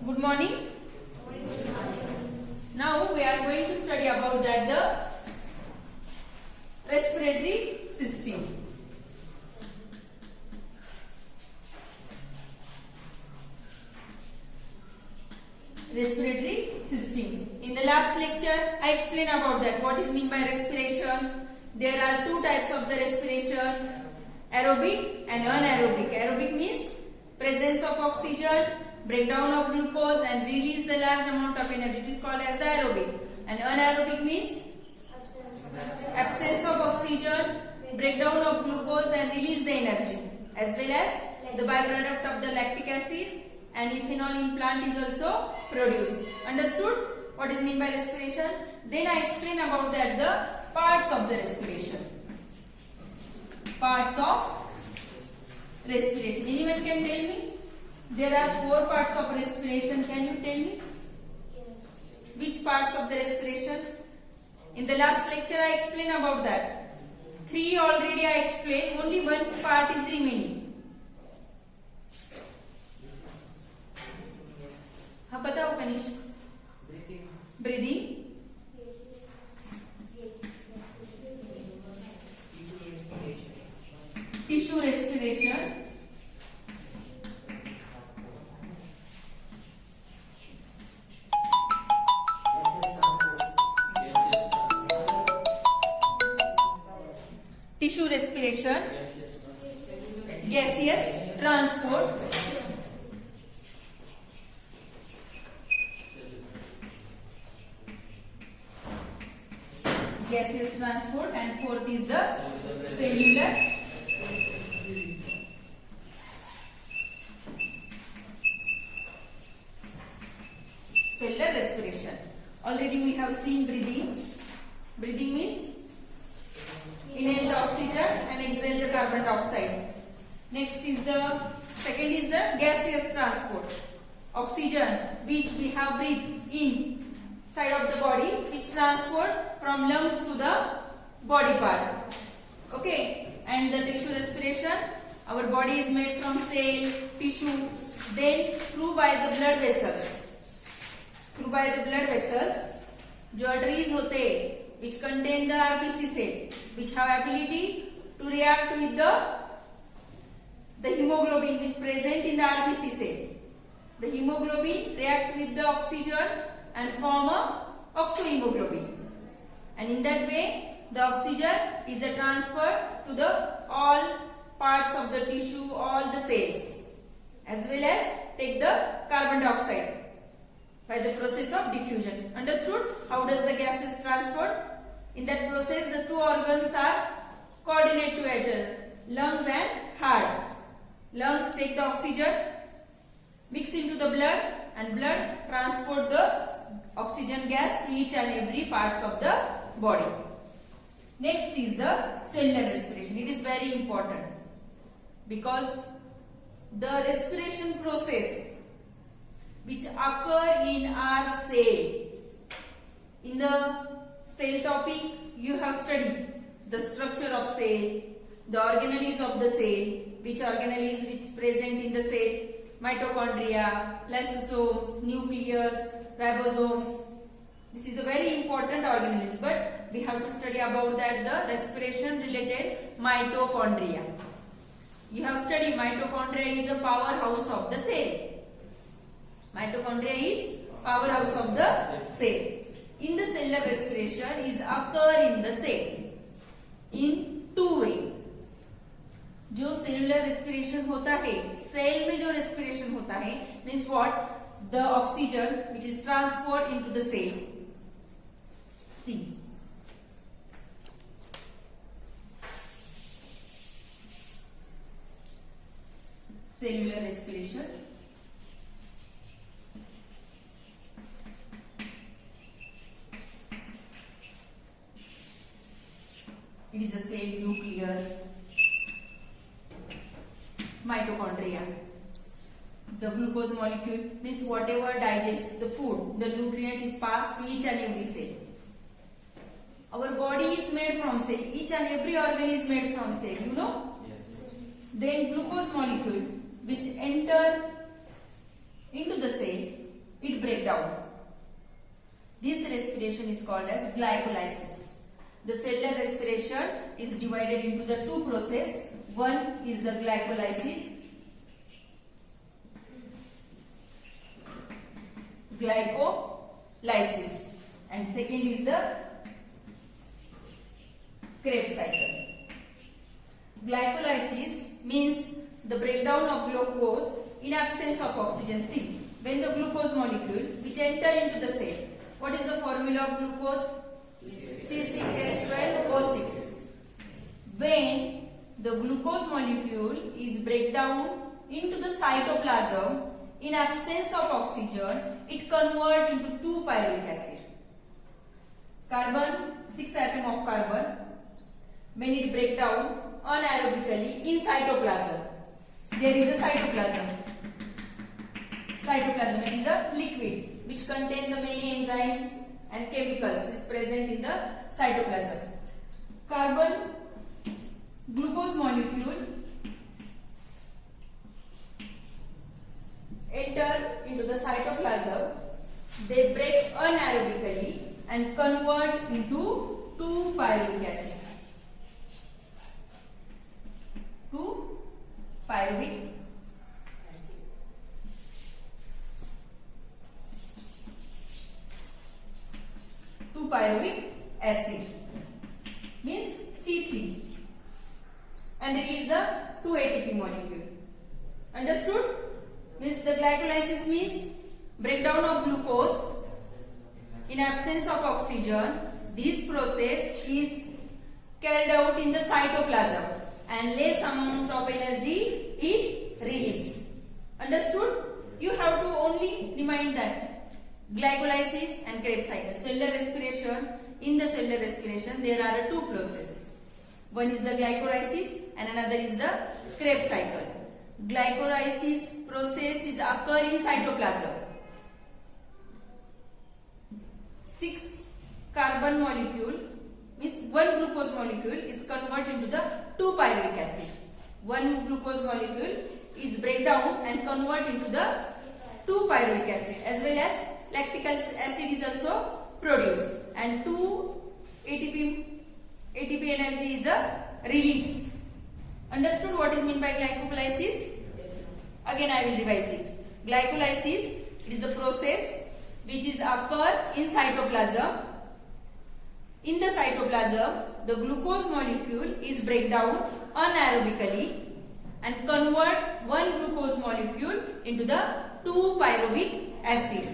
Good morning. Now we are going to study about that the respiratory system. Respiratory system. In the last lecture, I explained about that. What is meant by respiration? There are two types of the respiration: aerobic and anaerobic. Aerobic means presence of oxygen, breakdown of glucose, and release the large amount of energy. It is called as the aerobic. And anaerobic means absence of oxygen, breakdown of glucose, and release the energy, as well as the byproduct of the lactic acid and ethanol in plant is also produced. Understood what is meant by respiration? Then I explain about that the parts of the respiration. Parts of respiration. Anyone can tell me? There are 4 parts of respiration. Can you tell me? Which parts of the respiration? In the last lecture I explained about that. 3 already I explained. Only 1 part is remaining. हाँ बताओ Kanishka. Breathing. Tissue respiration. Tissue respiration. Gaseous transport. Gaseous transport, and 4th is the cellular respiration. Already we have seen breathing. Breathing means inhale the oxygen and exhale the carbon dioxide. Next is the second is the gaseous transport. Oxygen which we have breathed in side of the body is transferred from lungs to the body part. Okay, and the tissue respiration. Our body is made from cell, tissue, then through by the blood vessels. Through by the blood vessels, जो arteries होते which contain the RBC cell, which have ability to react with the hemoglobin which is present in the RBC cell. The hemoglobin react with the oxygen and form a oxohemoglobin, and in that way the oxygen is a transfer to the all parts of the tissue, all the cells, as well as take the carbon dioxide by the process of diffusion. Understood how does the gases transport? In that process the 2 organs are coordinate to each other, lungs and heart. Lungs take the oxygen, mix into the blood, and blood transport the oxygen gas to each and every parts of the body. Next is the cellular respiration. It is very important because the respiration process which occur in our cell. In the cell topic you have studied the structure of cell, the organelles of the cell, which organelles which present in the cell: mitochondria, lysosomes, nucleus, ribosomes. This is a very important organelles, but we have to study about that the respiration related mitochondria. You have studied mitochondria is a powerhouse of the cell. Mitochondria is powerhouse of the cell. In the cellular respiration is occur in the cell in 2 ways. जो cellular respiration होता है, cell में जो respiration होता है, means what? The oxygen which is transferred into the cell. See cellular respiration. It is a cell nucleus. Mitochondria. The glucose molecule means whatever digests the food, the nutrient is passed to each and every cell. Our body is made from cell. Each and every organ is made from cell. You know? Yes. Then glucose molecule which enter into the cell breakdown. This respiration is called as glycolysis. The cellular respiration is divided into the two processes. One is the glycolysis. And second is the Krebs cycle. Glycolysis means the breakdown of glucose in absence of oxygen. See, when the glucose molecule which enter into the cell, what is the formula of glucose? C6H12O6. When the glucose molecule is break down into the cytoplasm in absence of oxygen, it converts into 2-pyruvic acid. Carbon, 6 atoms of carbon, when it break down anaerobically in cytoplasm. There is a cytoplasm. Cytoplasm, it is a liquid which contains the many enzymes and chemicals is present in the cytoplasm. Carbon, glucose molecule enter into the cytoplasm. They break anaerobically and convert into 2-pyruvic acid. 2-pyruvic acid. Pyruvic acid means C3 and release the 2 ATP molecule. Understood? Means the glycolysis means breakdown of glucose in absence of oxygen. This process is carried out in the cytoplasm and less amount of energy is released. Understood? You have to only remind that glycolysis and Krebs cycle. Cellular respiration. In the cellular respiration, there are two processes. One is the glycolysis and another is the Krebs cycle. Glycolysis process is occur in cytoplasm. 6 carbon molecule means 1 glucose molecule is converted into the 2-pyruvic acid. 1 glucose molecule is break down and convert into the 2-pyruvic acid, as well as lactic acid is also produced, and 2 ATP energy is released. Understood what is meant by glycolysis? Again I will revise it. Glycolysis is the process which is occur in cytoplasm. In the cytoplasm, the glucose molecule is break down anaerobically and convert 1 glucose molecule into the 2-pyruvic acid.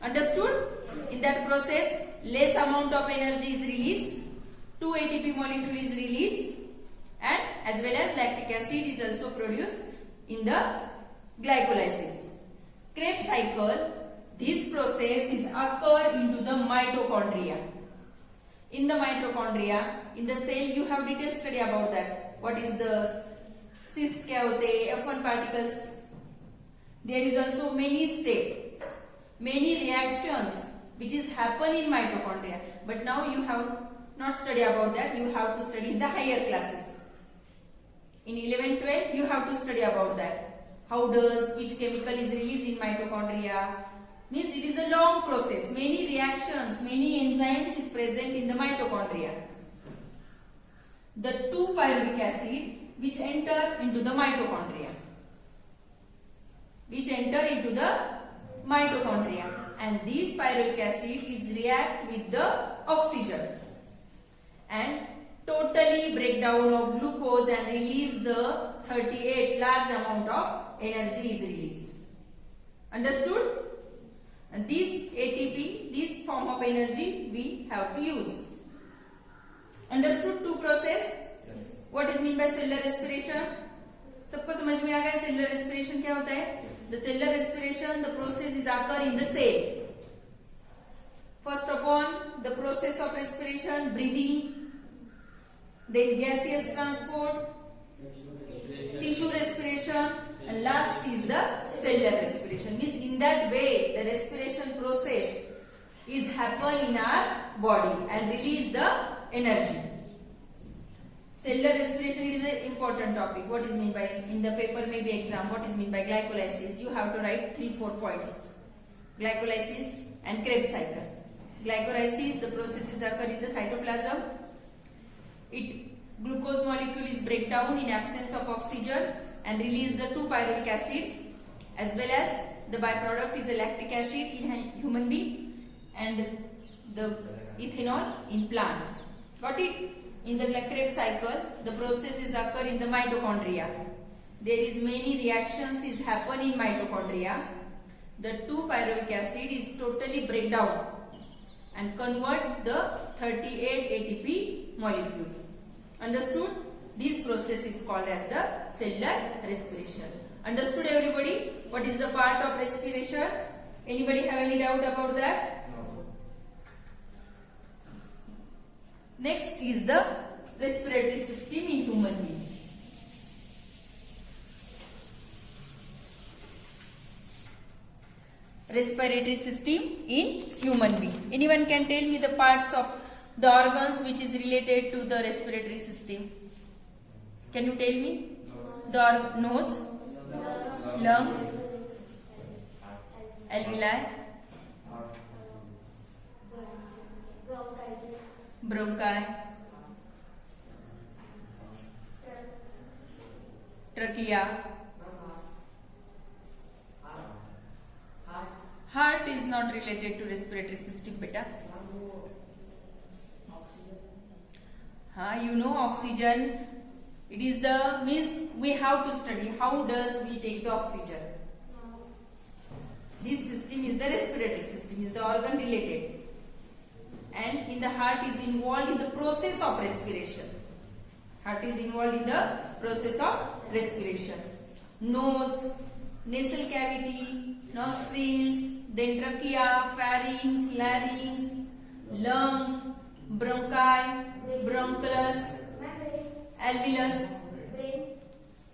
Understood? In that process, less amount of energy is released, 2 ATP molecule is released, and as well as lactic acid is also produced in the glycolysis. Krebs cycle, this process is occur into the mitochondria. In the mitochondria, in the cell, you have detailed study about that. What is the cyst क्या होते हैं, F1 particles. There is also many steps, many reactions which is happen in mitochondria. But now you have not study about that. You have to study in the higher classes. In 11, 12, you have to study about that. How does which chemical is released in mitochondria? Means it is a long process. Many reactions, many enzymes is present in the mitochondria. The 2-pyruvic acid which enter into the mitochondria. And this pyruvic acid is react with the oxygen and totally break down of glucose and release the 38 large amount of energy is released. Understood? And this ATP, this form of energy we have to use. Understood two process? Yes. What is mean by cellular respiration? सबको समझ में आ गया cellular respiration क्या होता है? The cellular respiration, the process is occur in the cell. First upon the process of respiration, breathing, then gaseous transport, tissue respiration, and last is the cellular respiration. Means in that way the respiration process is happen in our body and release the energy. Cellular respiration is an important topic. What is mean by, in the paper maybe exam, what is mean by glycolysis? You have to write 3-4 points. glycolysis and Krebs cycle. Glycolysis, the processes occur in the cytoplasm. Glucose molecule is break down in absence of oxygen and release the 2-pyruvic acid, as well as the byproduct is a lactic acid in a human being and the ethanol in plant. Got it? In the Krebs cycle, the processes occur in the mitochondria. There is many reactions is happen in mitochondria. The 2-pyruvic acid is totally break down and convert the 38 ATP molecule. Understood? This process is called as the cellular respiration. Understood everybody? What is the part of respiration? Anybody have any doubt about that? No. Next is the respiratory system in human being. Respiratory system in human being. Anyone can tell me the parts of the organs which is related to the respiratory system? Can you tell me? The nose, lungs, alveoli, bronchi, trachea. Heart is not related to respiratory system, beta. You know oxygen. It is the means we have to study how does we take the oxygen. This system is the respiratory system, is the organ related, and in the heart is involved in the process of respiration. Heart is involved in the process of respiration. Nose, nasal cavity, nostrils, then trachea, pharynx, larynx, lungs, bronchi, bronchus, alveolus,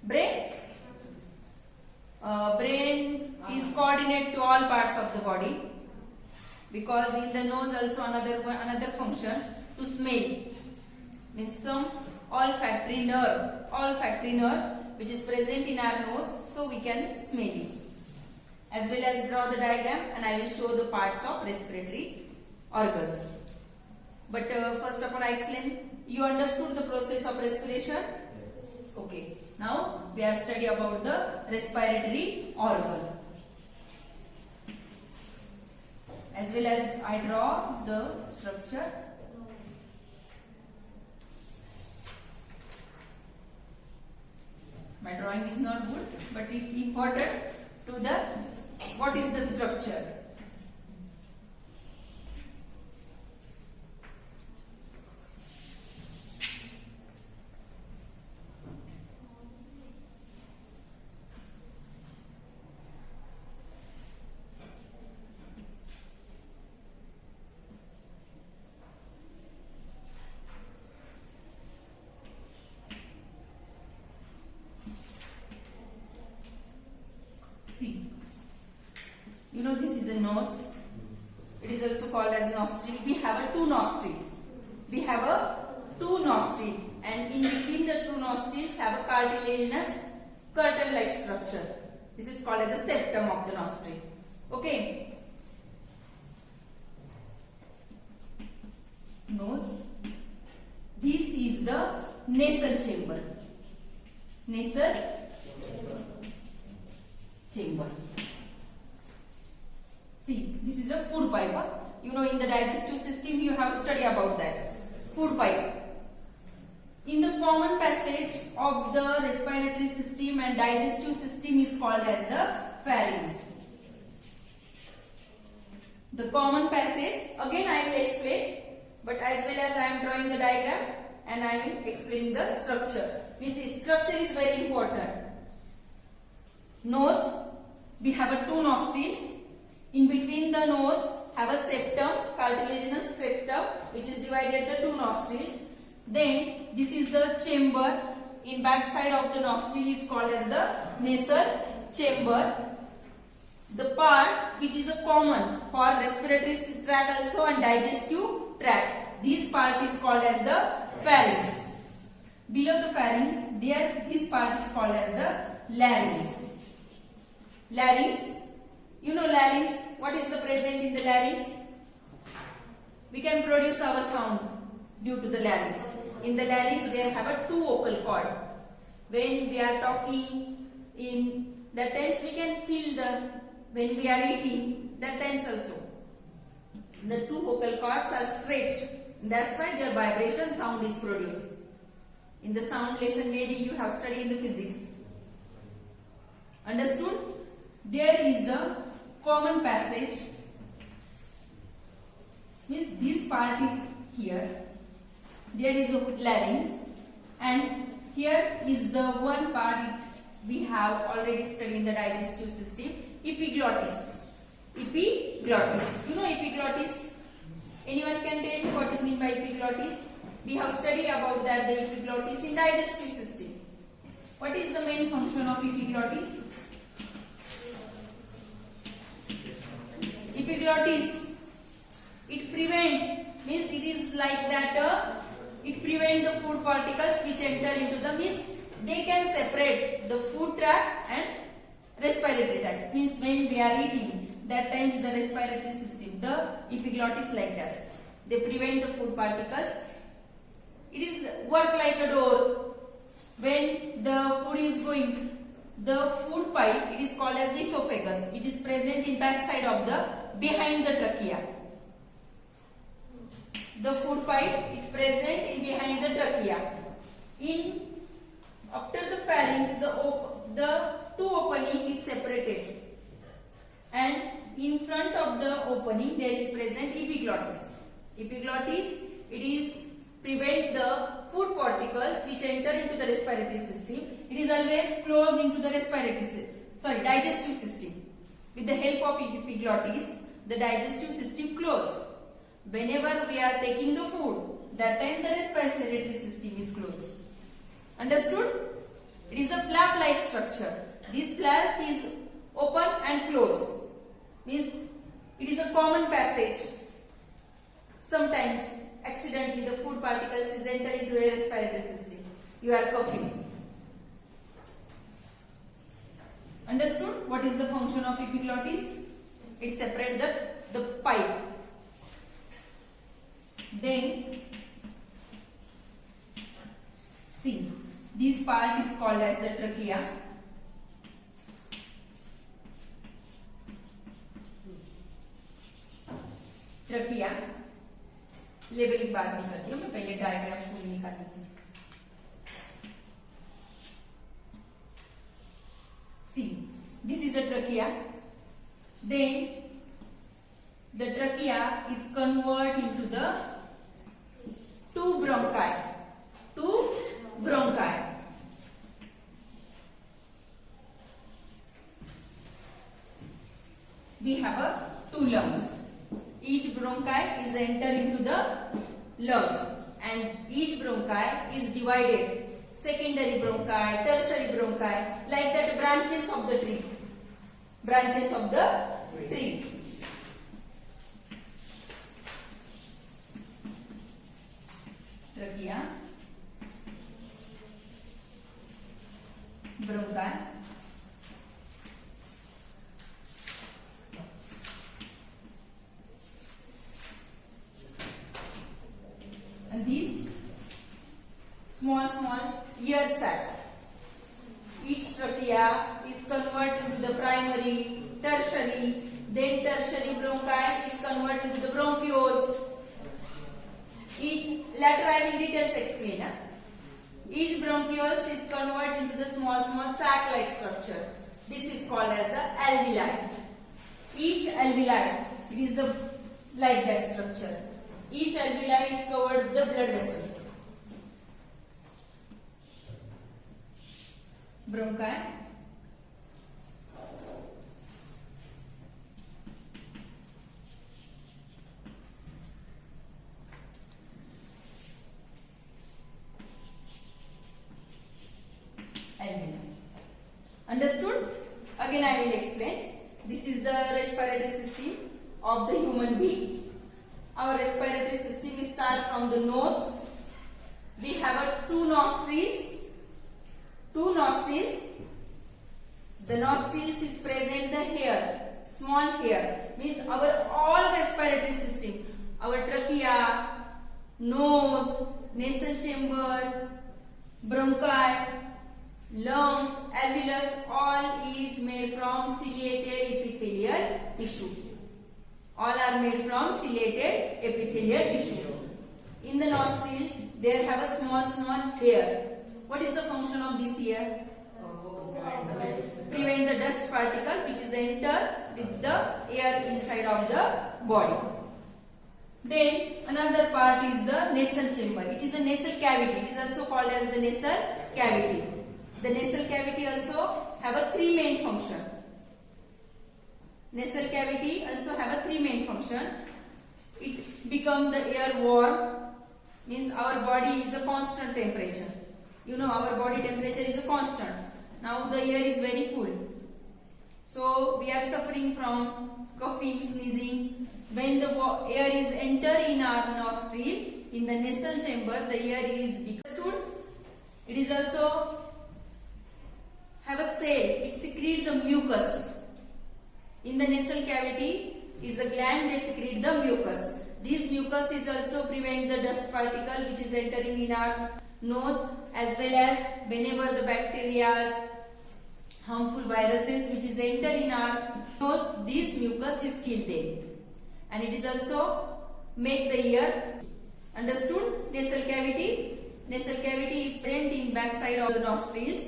brain. Brain is coordinate to all parts of the body, because in the nose also another function to smell, means some olfactory nerve which is present in our nose, so we can smell it. As well as draw the diagram, and I will show the parts of respiratory organs. But first of all, I explain. You understood the process of respiration? Okay. Now we are study about the respiratory organ. As well as I draw the structure. My drawing is not good, but it is important to the what is the structure. See, you know this is a nose. It is also called as nostril. We have a two nostril. And in between the two nostrils have a cartilaginous curtain-like structure. This is called as a septum of the nostril. Okay. Nose. This is the nasal chamber. Nasal chamber. See, this is a food pipe. You know, in the digestive system you have to study about that. Food pipe. In the common passage of the respiratory system and digestive system is called as the pharynx. The common passage, again I will explain, but as well as I am drawing the diagram and I will explain the structure. We see structure is very important. Nose, we have a two nostrils. In between the nose have a septum, cartilaginous septum, which is divided the two nostrils. Then this is the chamber. In back side of the nostril is called as the nasal chamber. The part which is a common for respiratory tract also and digestive tract. This part is called as the pharynx. Below the pharynx, this part is called as the larynx. Larynx. You know larynx. What what is the present in the larynx? We can produce our sound due to the larynx. In the larynx, there have a two vocal cord. When we are talking, in that times we can feel when we are eating, that times also. The two vocal cords are stretched. That's why their vibration sound is produced. In the sound lesson, maybe you have studied the physics. Understood? There is the common passage. Means this part is here. There is the larynx, and here is the one part we have already studied in the digestive system, epiglottis. Epiglottis. You know epiglottis? Anyone can tell me what is meant by epiglottis? We have studied about that, the epiglottis in digestive system. What is the main function of epiglottis? Epiglottis, it prevent, means it is like that, it prevent the food particles which enter into the, means they can separate the food tract and respiratory tract. Means when we are eating, that times the respiratory system, the epiglottis like that. They prevent the food particles. It is work like a door. When the food is going, the food pipe, it is called as esophagus. It is present in back side of behind the trachea. The food pipe is present in behind the trachea. After the pharynx, the two opening is separated, and in front of the opening there is present epiglottis. Epiglottis, it is prevent the food particles which enter into the respiratory system. It is always closed into the digestive system. With the help of epiglottis, the digestive system closes. Whenever we are taking the food, that time the respiratory system is closed. Understood? It is a flap-like structure. This flap is open and closed. Means it is a common passage. Sometimes accidentally the food particles is enter into a respiratory system. You are coughing. Understood? What is the function of epiglottis? It separates the pipe. Then see, this part is called as the trachea. Trachea levelling बाद में करती हूँ, मैं पहले diagram पूरी निकाल देती हूँ. See, this is a trachea. Then the trachea is converted into the two bronchi. Two bronchi. We have two lungs. Each bronchi is entered into the lungs, and each bronchi is divided. Secondary bronchi, tertiary bronchi, like that branches of the tree. Branches of the tree. Trachea, bronchi, and these small ear sac. Each trachea is converted into the primary, tertiary, then tertiary bronchi is converted into the bronchioles. Later I will details explain. Each bronchioles is converted into the small sac-like structure. This is called as the alveoli. Each alveoli, it is like that structure. Each alveoli is covered with the blood vessels. Bronchi, alveoli. Understood? Again I will explain. This is the respiratory system of the human being. Our respiratory system starts from the nose. We have two nostrils. The nostrils is present the hair. small hair means our all respiratory system, our trachea, nose, nasal chamber, bronchi, lungs, alveolus, all is made from ciliated epithelial tissue. All are made from ciliated epithelial tissue. In the nostrils, there have a small hair. What is the function of this hair? Prevent the dust particle which is enter with the air inside of the body. Then another part is the nasal chamber. It is a nasal cavity. It is also called as the nasal cavity. The nasal cavity also have a three main function. Nasal cavity also have a three main function. It become the air warm, means our body is a constant temperature. You know our body temperature is a constant. Now the air is very cool. So we are suffering from coughing, sneezing. When the air is enter in our nostril, in the nasal chamber, the air is understood. It is also have a cell. It secretes the mucus. In the nasal cavity is the gland, they secrete the mucus. This mucus is also prevent the dust particle which is entering in our nose, as well as whenever the bacteria, harmful viruses which is enter in our nose, this mucus is killed them. And it is also make the ear. Understood? Nasal cavity. Nasal cavity is present in backside of the nostrils.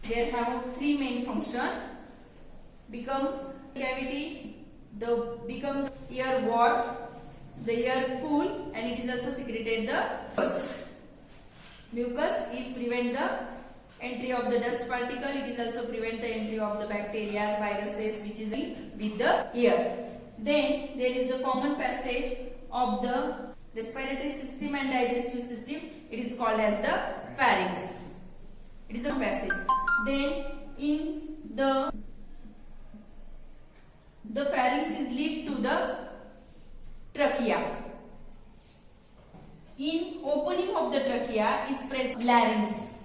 There have three main function. Become cavity, become air warm, the air cool, and it is also secreted the mucus. Mucus is prevent the entry of the dust particle. It is also prevent the entry of the bacteria, viruses which is with the air. Then there is the common passage of the respiratory system and digestive system. It is called as the pharynx. It is a passage. Then in the pharynx is lead to the trachea. In opening of the trachea is present larynx.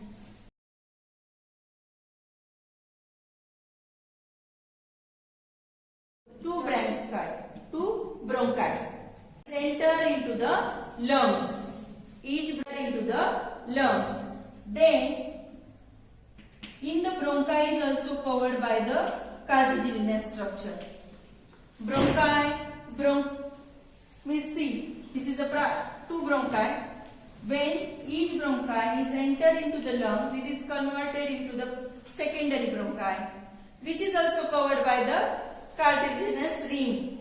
Two bronchi enter into the lungs. Each enter into the lungs. Then in the bronchi is also covered by the cartilaginous structure. We see this is a two bronchi. When each bronchi is entered into the lungs, it is converted into the secondary bronchi, which is also covered by the cartilaginous ring.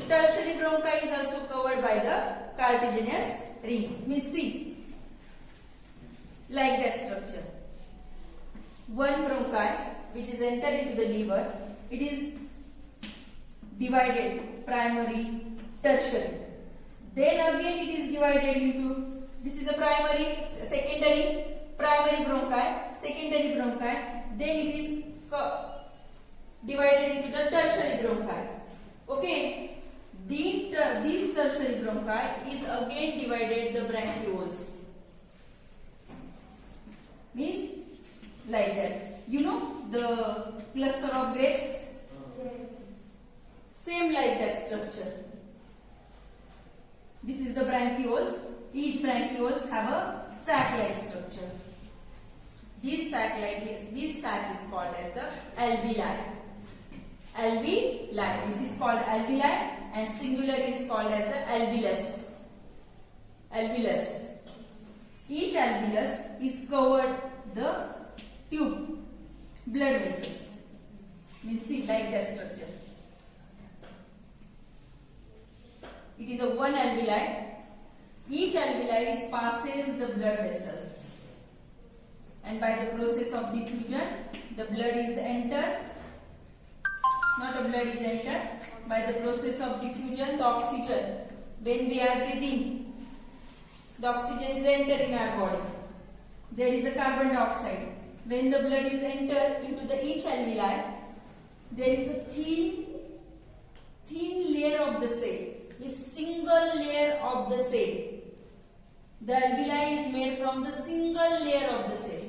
Tertiary bronchi is also covered by the cartilaginous ring. We see like that structure. One bronchi which is entered into the liver, it is divided primary, tertiary. Then again it is divided into, this is a primary, secondary, primary bronchi, secondary bronchi. Then it is divided into the tertiary bronchi. Okay. These tertiary bronchi is again divided the bronchioles. Means like that. You know the cluster of grapes? Same like that structure. This is the bronchioles. Each bronchioles have a sac-like structure. This sac is called as the alveoli. Alveoli. This is called alveoli and singular is called as the alveolus. Alveolus. Each alveolus is covered the tube, blood vessels. We see like that structure. It is a one alveoli. Each alveoli passes the blood vessels, and by the process of diffusion, the blood is entered. Not a blood is entered. By the process of diffusion, the oxygen, when we are breathing, the oxygen is entered in our body. There is a carbon dioxide. When the blood is entered into the each alveoli, there is a thin layer of the cell, a single layer of the cell. The alveoli is made from the single layer of the cell.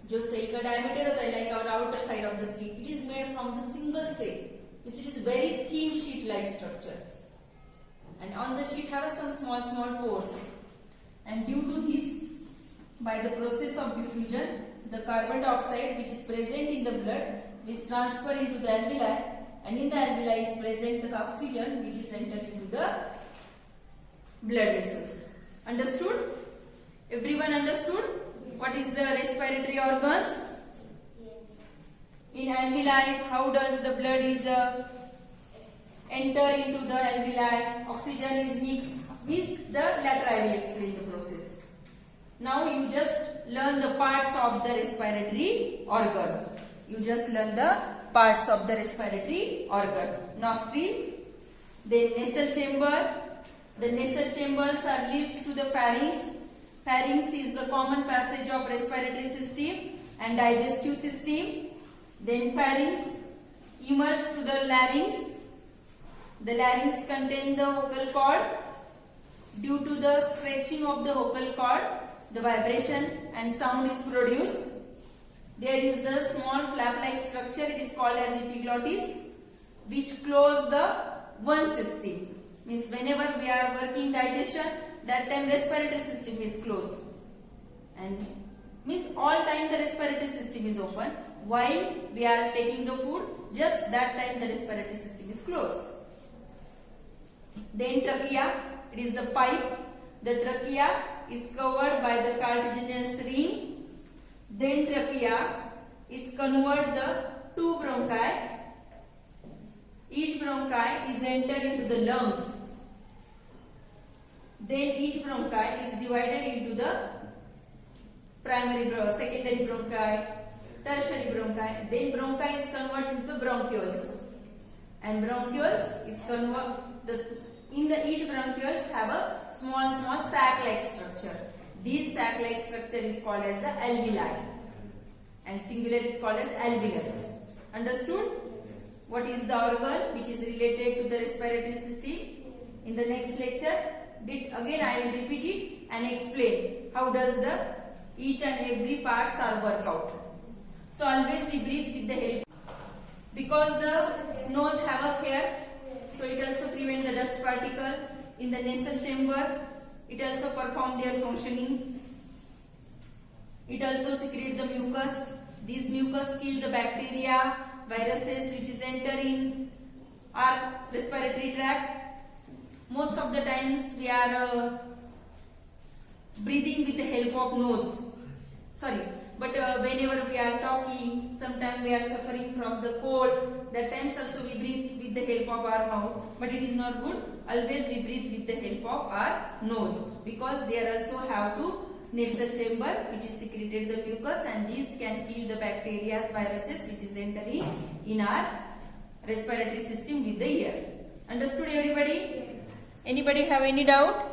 जो cell का diameter होता है like our outer side of the skin, it is made from the single cell. It is very thin sheet-like structure, and on the sheet have some small pores. And due to this, by the process of diffusion, the carbon dioxide which is present in the blood is transferred into the alveoli, and in the alveoli is present the oxygen which is entered into the blood vessels. Understood? Everyone understood? What is the respiratory organs? In alveoli, how does the blood is enter into the alveoli? Oxygen is mixed with the later. I will explain the process. Now you just learn the parts of the respiratory organ. You just learn the parts of the respiratory organ. Nostril, then nasal chamber. The nasal chambers are leads to the pharynx. Pharynx is the common passage of respiratory system and digestive system. Then pharynx emerges to the larynx. The larynx contains the vocal cord. Due to the stretching of the vocal cord, the vibration and sound is produced. There is the small flap-like structure, it is called as epiglottis, which close the one system. Means whenever we are working digestion, that time respiratory system is closed. And means all time the respiratory system is open. While we are taking the food, just that time the respiratory system is closed. Then trachea, it is the pipe. The trachea is covered by the cartilaginous ring. Then trachea is convert the two bronchi. Each bronchi is entered into the lungs. Then each bronchi is divided into the primary bronchi, secondary bronchi, tertiary bronchi. Then bronchi is converted into the bronchioles. And bronchioles is converted. Each bronchioles have a small sac-like structure. This sac-like structure is called as the alveoli, and singular is called as alveolus. Understood? What is the organ which is related to the respiratory system? In the next lecture, again I will repeat it and explain how does the each and every parts are work out. So always we breathe with the help, because the nose have a hair. So it also prevents the dust particle. In the nasal chamber, it also performs their functioning. It also secretes the mucus. This mucus kill the bacteria, viruses which is entering our respiratory tract. Most of the times we are breathing with the help of nose. But whenever we are talking, sometimes we are suffering from the cold. That times also we breathe with the help of our mouth. But it is not good. Always we breathe with the help of our nose, because there also have to nasal chamber which is secreted the mucus, and these can kill the bacteria, viruses which is entering in our respiratory system with the air. Understood everybody? Anybody have any doubt?